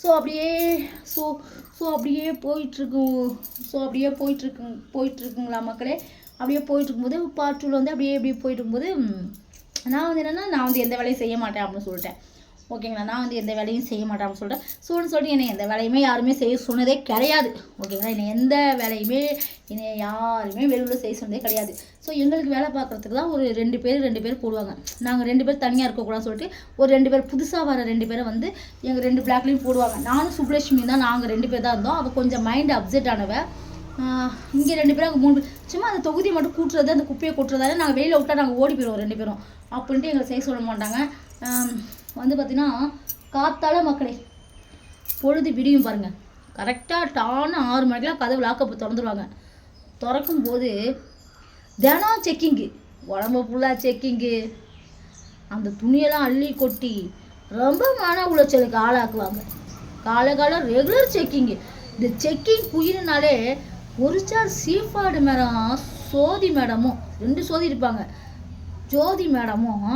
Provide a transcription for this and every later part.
So அப்படியே so so அப்படியே போயிட்டுருக்குங்களா மக்களே. அப்படியே போயிட்டுருக்கும்போது பார்ட் 2 வந்து அப்படியே போயிட்டுருக்கும்போது நான் வந்து என்னென்னா நான் வந்து எந்த வேலையும் செய்ய மாட்டேன் அப்படின்னு சொல்லிட்டேன். ஓகேங்களா, நான் வந்து எந்த வேலையும் செய்ய மாட்டேன் அப்படின்னு சொல்லிட்டு என்னை எந்த வேலையுமே யாருமே செய்ய சொன்னதே கிடையாது. ஓகேங்களா, என்னை எந்த வேலையுமே என்னை யாருமே வெளியில் செய்ய சொன்னதே கிடையாது. ஸோ எங்களுக்கு வேலை பார்க்குறதுக்கு தான் ஒரு 2 பேர் போடுவாங்க. நாங்கள் 2 பேர் தனியாக இருக்கக்கூடாதுன்னு சொல்லிட்டு ஒரு 2 பேர் புதுசாக வர 2 பேரை வந்து எங்கள் 2 பிளாக்லேயும் போடுவாங்க. நானும் சுப்லட்சுமி தான், நாங்கள் 2 பேர் தான் இருந்தோம். அவள் கொஞ்சம் மைண்ட் அப்செட் ஆனவ. இங்கே 2 பேரும் அங்கே 3 சும்மா அந்த தொகுதியை மட்டும் கூட்டுறது, அந்த குப்பையை கூட்டுறதால நாங்கள் வெளியில் விட்டால் நாங்கள் ஓடி போயிடுவோம் 2 பேரும் அப்படின்ட்டு எங்களை செய்ய சொல்ல மாட்டாங்க. வந்து பார்த்திங்கன்னா காத்தால மக்களே பொழுது விடியும் பாருங்கள். கரெக்டாக டான்னு 6 மணிக்கெலாம் கதவு லாக்கப்பு திறந்துருவாங்க. திறக்கும் போது தினம் செக்கிங்கு, உடம்பு ஃபுல்லாக செக்கிங்கு, அந்த துணியெல்லாம் அள்ளி கொட்டி ரொம்ப மன உளைச்சலுக்கு ஆளாக்குவாங்க. காலம் ரெகுலர் செக்கிங்கு. இந்த செக்கிங் குயினாலே ஒரு ஸ்டார் சீஃபாடு மேடம் சோதி மேடமும் 2 சோதி இருப்பாங்க. ஜோதி மேடமும்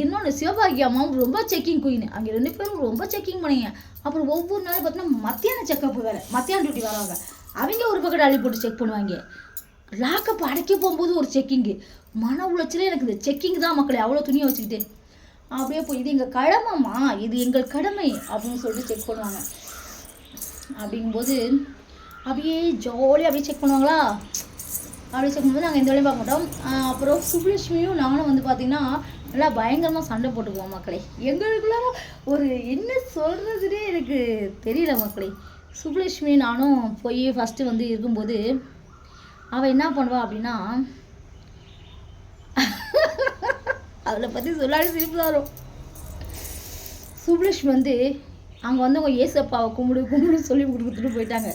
இன்னொன்று சிவபாகியம்மாவும் ரொம்ப செக்கிங் குயின். அங்கே 2 பேரும் ரொம்ப செக்கிங் பண்ணிங்க. அப்புறம் ஒவ்வொரு நாளும் பார்த்தீங்கன்னா மத்தியான செக்கப் வேறு, மத்தியான டியூட்டி வராங்க. அவங்க ஒரு பக்கெட் அள்ளி போட்டு செக் பண்ணுவாங்க. லாக்கப் அடைக்க போகும்போது ஒரு செக்கிங்கு. மன உளைச்சலே எனக்கு இந்த செக்கிங் தான் மக்களே. அவ்வளோ துணியை வச்சுக்கிட்டு அப்படியே போய் இது எங்கள் கடமைம்மா, இது எங்கள் கடமை அப்படின்னு சொல்லிட்டு செக் பண்ணுவாங்க. அப்படிங்கும்போது அப்படியே ஜாலியாக அப்படியே செக் பண்ணுவாங்களா. அப்படி செக் பண்ணும்போது நாங்கள் எந்த வேலையும் பார்க்க மாட்டோம். அப்புறம் சுப்லட்சுமியும் நானும் வந்து பார்த்திங்கன்னா நல்லா பயங்கரமாக சண்டை போட்டுக்குவோம் மக்களே. எங்களுக்குள்ள ஒரு என்ன சொல்கிறதுனே எனக்கு தெரியல மக்களே. சுப்லட்சுமி நானும் போய் ஃபஸ்ட்டு வந்து இருக்கும்போது அவள் என்ன பண்ணுவா அப்படின்னா அவளை பற்றி சொல்லாடி சிரிப்பு வரும். சுப்லட்சுமி வந்து அங்கே வந்து அவங்க ஏசப்பாவை கும்பிடு சொல்லி கொடுத்துட்டு போயிட்டாங்க.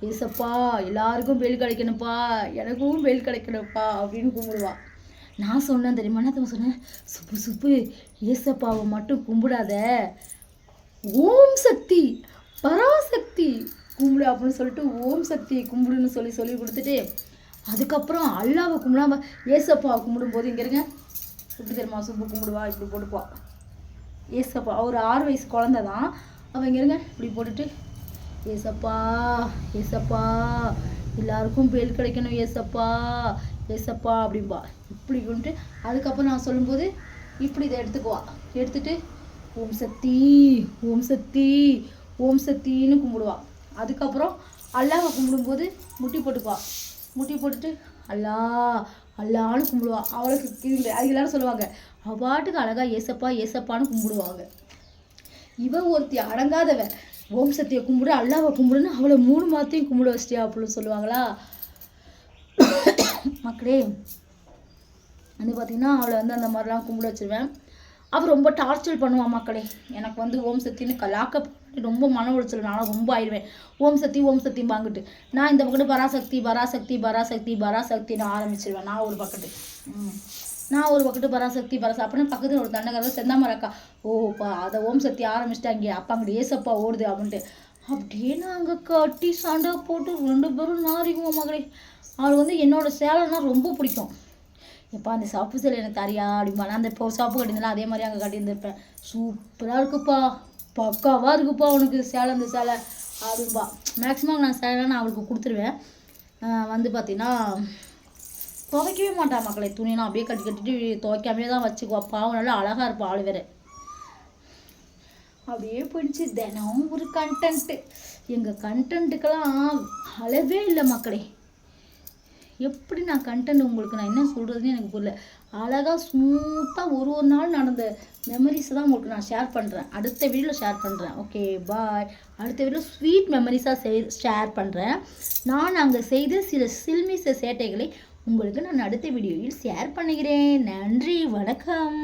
ஏசப்பா எல்லாருக்கும் பெல் கிடைக்கணுப்பா, எனக்கும் பெல் கிடைக்கணுப்பா அப்படின்னு கும்பிடுவா. நான் சொன்னேன் தெரியுமா, என்ன சொன்னேன், சுப்பு ஏசப்பாவை மட்டும் கும்பிடாத, ஓம் சக்தி பராசக்தி கும்பிடு அப்படின்னு சொல்லிட்டு ஓம் சக்தி கும்பிடுன்னு சொல்லி கொடுத்துட்டு அதுக்கப்புறம் அல்லாவை கும்பிடாம ஏசப்பாவை கும்பிடும்போது இங்கே இருங்க எப்படி தெரியுமா சுப்பு கும்பிடுவா, இப்படி போட்டுப்பா. ஏசப்பா ஒரு 6 வயசு குழந்தை தான் அவன். இங்கே இருங்க இப்படி போட்டுட்டு ஏசப்பா எல்லாருக்கும் பேல் கிடைக்கணும் ஏசப்பா அப்படின்பா. இப்படி கொண்டு அதுக்கப்புறம் நான் சொல்லும்போது இப்படி இதை எடுத்துட்டு ஓம் சக்தின்னு கும்பிடுவா. அதுக்கப்புறம் அல்லாவை கும்பிடும்போது முட்டி போட்டுட்டு அல்லான்னு கும்பிடுவா. அவளுக்கு இது அது எல்லாரும் சொல்லுவாங்க அவ பாட்டுக்கு அழகாக ஏசப்பான்னு கும்பிடுவாங்க. இவன் ஒருத்தி அடங்காதவ ஓம் சக்தியை கும்பிடு அல்லாவை கும்பிடுன்னு அவளை 3 மாதத்தையும் கும்பிட வச்சிட்டியா அப்படின்னு சொல்லுவாங்களா மக்களே. வந்து பார்த்திங்கன்னா அவளை வந்து அந்த மாதிரிலாம் கும்பிட வச்சிருவேன். அவள் ரொம்ப டார்ச்சர் பண்ணுவான் மக்களே. எனக்கு வந்து ஓம் சக்தின்னு லாக்கப் ரொம்ப மன உளைச்சல் நானும் ரொம்ப ஆயிடுவேன். ஓம் சக்தி வாங்கிட்டு நான் இந்த பக்கத்து பராசக்தின்னு ஆரம்பிச்சிருவேன். நான் ஒரு பக்கத்து பராசக்தி அப்படின்னு பக்கத்தில் ஒரு தண்டகரை செந்தாமரக்கா அதை ஓம் சக்தி ஆரம்பிச்சிட்டாங்க. அப்போ அங்கிட்ட ஏசப்பா ஓடுது அப்படின்ட்டு அப்படியே நாங்கள் கட்டி சண்டை போட்டு 2 பேரும் நாரிக்குவோம் மகளே. அவள் வந்து என்னோட சேலைன்னா ரொம்ப பிடிக்கும். எப்போ அந்த சாப்பு சேலை எனக்கு தரியா அப்படிம்பா. நான் அந்த இப்போ சாப்பு கட்டியிருந்தேன் அதே மாதிரி அங்கே கட்டியிருந்திருப்பேன். சூப்பராக இருக்குப்பா, பக்காவாக இருக்குப்பா உனக்கு அந்த சேலை அப்படின்பா. மேக்ஸிமம் நான் சேலை நான் அவளுக்கு கொடுத்துருவேன். வந்து பார்த்தீங்கன்னா துவைக்கவே மாட்டான் மக்களை. துணியெல்லாம் அப்படியே கட்டிட்டு துவைக்காமே தான் வச்சுக்குவா. பாவம் நல்லா அழகாக இருப்பா ஆள் வேறு. அப்படியே போயிடுச்சு. தினம் ஒரு கண்டென்ட்டு. எங்கள் கண்டென்ட்டுக்கெல்லாம் அளவே இல்லை மக்களே. எப்படி நான் கண்டென்ட் உங்களுக்கு நான் என்ன சொல்கிறதுன்னு எனக்கு புரியல. அழகாக ஸ்மூத்தாக ஒரு நாள் நடந்த மெமரிஸ் தான் உங்களுக்கு நான் ஷேர் பண்ணுறேன். அடுத்த வீடியோவில் ஷேர் பண்ணுறேன். Okay bye. அடுத்த வீடியோவில் ஸ்வீட் மெமரிஸாக ஷேர் பண்ணுறேன். நான் அங்கே செய்த சில சில்மிச சேட்டைகளை உங்களுக்கு நான் அடுத்த வீடியோவில் ஷேர் பண்ணுகிறேன். நன்றி, வணக்கம்.